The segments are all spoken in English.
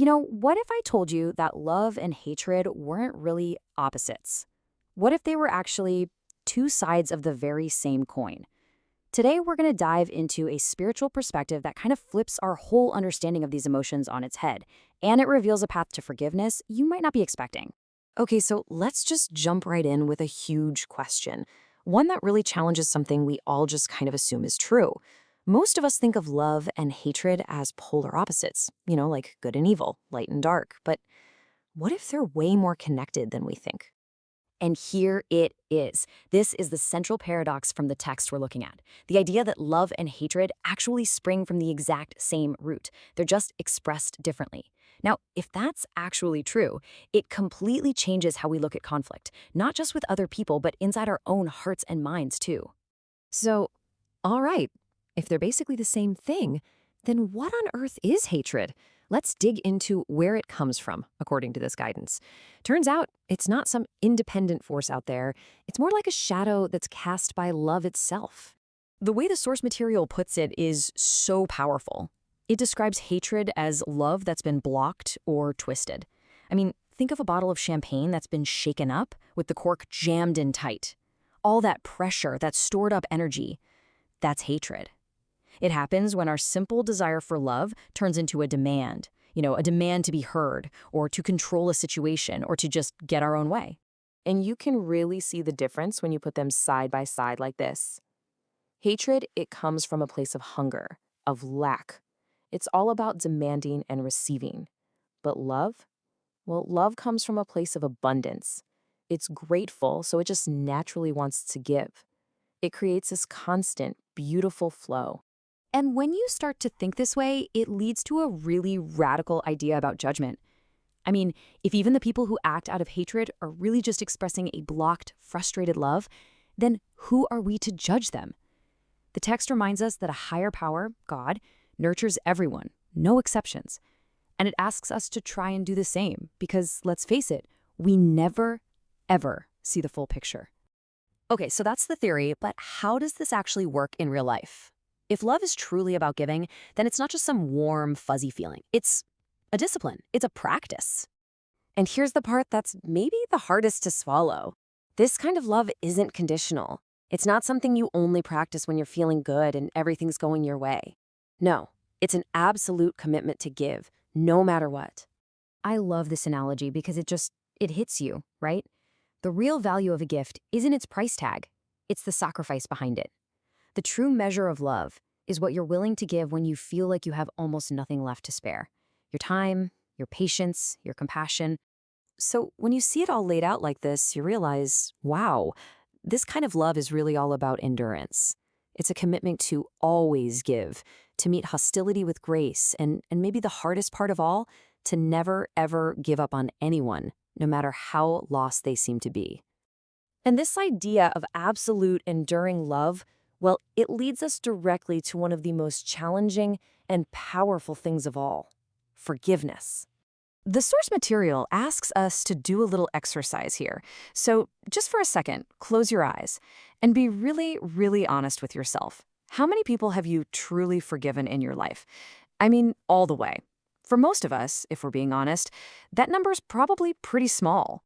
What if I told you that love and hatred weren't really opposites? What if they were actually two sides of the very same coin? Today, we're going to dive into a spiritual perspective that kind of flips our whole understanding of these emotions on its head, and it reveals a path to forgiveness you might not be expecting. Okay, so let's just jump right in with a huge question, one that really challenges something we all just kind of assume is true. Most of us think of love and hatred as polar opposites, like good and evil, light and dark. But what if they're way more connected than we think? And here it is. This is the central paradox from the text we're looking at. The idea that love and hatred actually spring from the exact same root. They're just expressed differently. Now, if that's actually true, it completely changes how we look at conflict, not just with other people, but inside our own hearts and minds, too. So, all right, if they're basically the same thing, then what on earth is hatred? Let's dig into where it comes from, according to this guidance. Turns out it's not some independent force out there. It's more like a shadow that's cast by love itself. The way the source material puts it is so powerful. It describes hatred as love that's been blocked or twisted. I mean, think of a bottle of champagne that's been shaken up with the cork jammed in tight. All that pressure, that stored up energy, that's hatred. It happens when our simple desire for love turns into a demand, a demand to be heard, or to control a situation, or to just get our own way. And you can really see the difference when you put them side by side like this. Hatred, it comes from a place of hunger, of lack. It's all about demanding and receiving. But love? Well, love comes from a place of abundance. It's grateful, so it just naturally wants to give. It creates this constant, beautiful flow. And when you start to think this way, it leads to a really radical idea about judgment. I mean, if even the people who act out of hatred are really just expressing a blocked, frustrated love, then who are we to judge them? The text reminds us that a higher power, God, nurtures everyone, no exceptions. And it asks us to try and do the same, because let's face it, we never, ever see the full picture. Okay, so that's the theory, but how does this actually work in real life? If love is truly about giving, then it's not just some warm, fuzzy feeling. It's a discipline. It's a practice. And here's the part that's maybe the hardest to swallow. This kind of love isn't conditional. It's not something you only practice when you're feeling good and everything's going your way. No, it's an absolute commitment to give, no matter what. I love this analogy because it hits you, right? The real value of a gift isn't its price tag. It's the sacrifice behind it. The true measure of love is what you're willing to give when you feel like you have almost nothing left to spare. Your time, your patience, your compassion. So when you see it all laid out like this, you realize, wow, this kind of love is really all about endurance. It's a commitment to always give, to meet hostility with grace, and maybe the hardest part of all, to never, ever give up on anyone, no matter how lost they seem to be. And this idea of absolute enduring love, well, it leads us directly to one of the most challenging and powerful things of all, forgiveness. The source material asks us to do a little exercise here. So just for a second, close your eyes and be really, really honest with yourself. How many people have you truly forgiven in your life? I mean, all the way. For most of us, if we're being honest, that number's probably pretty small.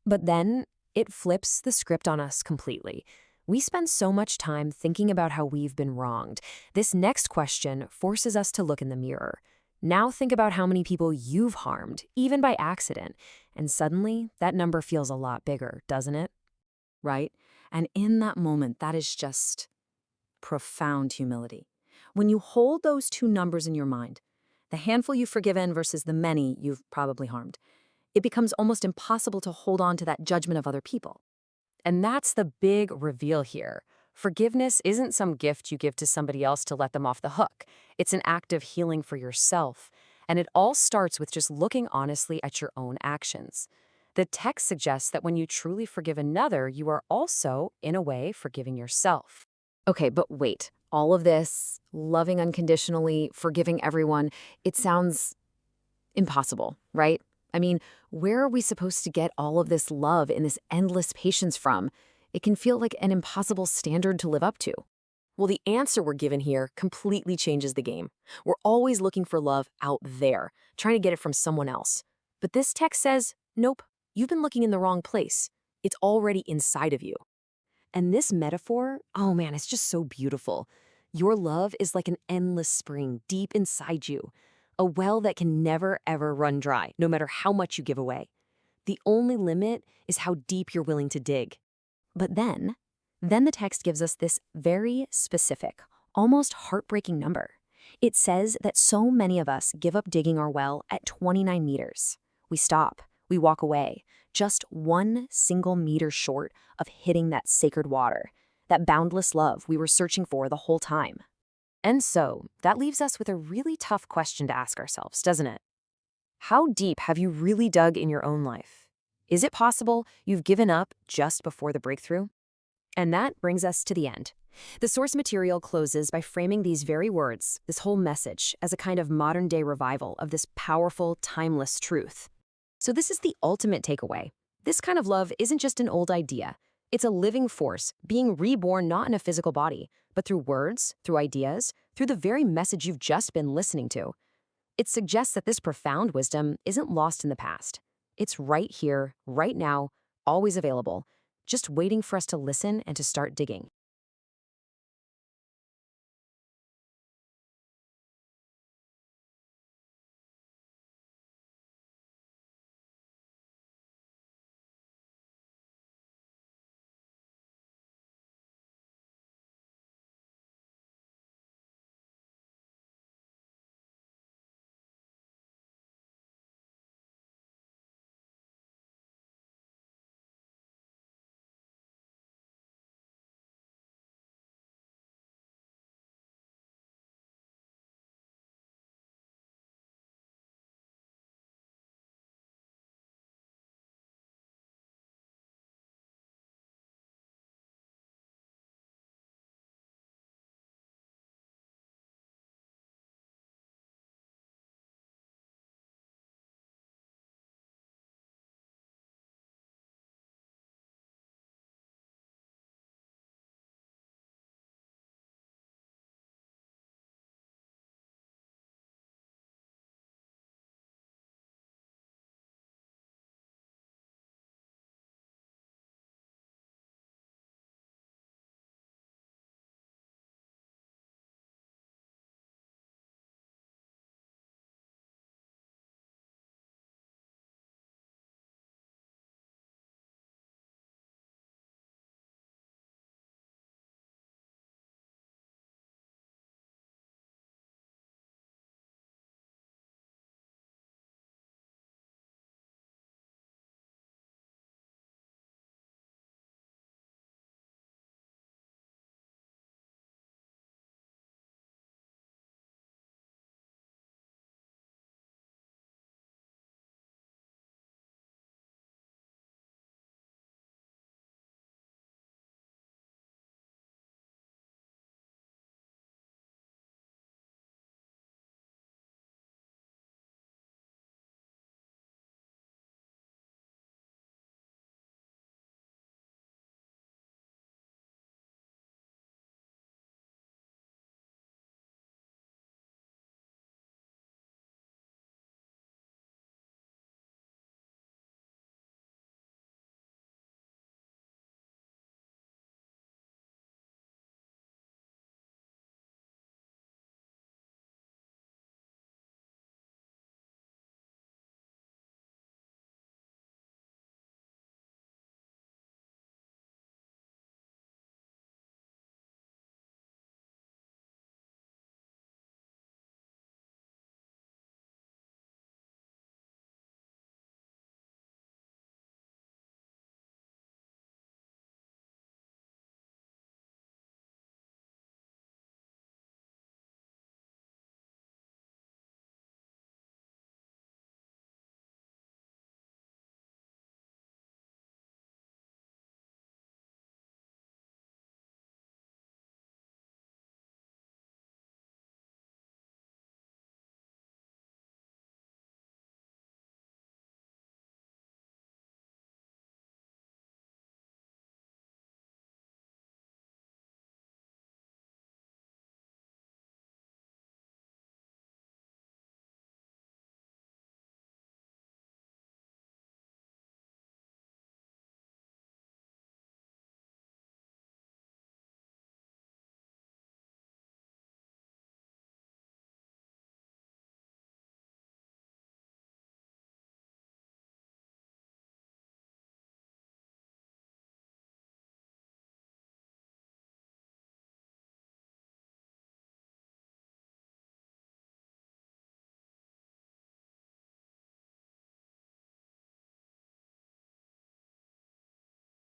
But then it flips the script on us completely. We spend so much time thinking about how we've been wronged. This next question forces us to look in the mirror. Now think about how many people you've harmed, even by accident. And suddenly, that number feels a lot bigger, doesn't it? Right? And in that moment, that is just profound humility. When you hold those two numbers in your mind, the handful you've forgiven versus the many you've probably harmed, it becomes almost impossible to hold on to that judgment of other people. And that's the big reveal here. Forgiveness isn't some gift you give to somebody else to let them off the hook. It's an act of healing for yourself. And it all starts with just looking honestly at your own actions. The text suggests that when you truly forgive another, you are also, in a way, forgiving yourself. Okay, but wait. All of this, loving unconditionally, forgiving everyone, it sounds impossible, right? I mean, where are we supposed to get all of this love and this endless patience from? It can feel like an impossible standard to live up to. Well, the answer we're given here completely changes the game. We're always looking for love out there, trying to get it from someone else. But this text says, nope, you've been looking in the wrong place. It's already inside of you. And this metaphor, oh man, it's just so beautiful. Your love is like an endless spring deep inside you, a well that can never ever run dry, no matter how much you give away. The only limit is how deep you're willing to dig. But then the text gives us this very specific, almost heartbreaking number. It says that so many of us give up digging our well at 29 meters. We stop, we walk away, just 1 single meter short of hitting that sacred water, that boundless love we were searching for the whole time. And so, that leaves us with a really tough question to ask ourselves, doesn't it? How deep have you really dug in your own life? Is it possible you've given up just before the breakthrough? And that brings us to the end. The source material closes by framing these very words, this whole message, as a kind of modern-day revival of this powerful, timeless truth. So this is the ultimate takeaway. This kind of love isn't just an old idea. It's a living force, being reborn not in a physical body, but through words, through ideas, through the very message you've just been listening to. It suggests that this profound wisdom isn't lost in the past. It's right here, right now, always available, just waiting for us to listen and to start digging.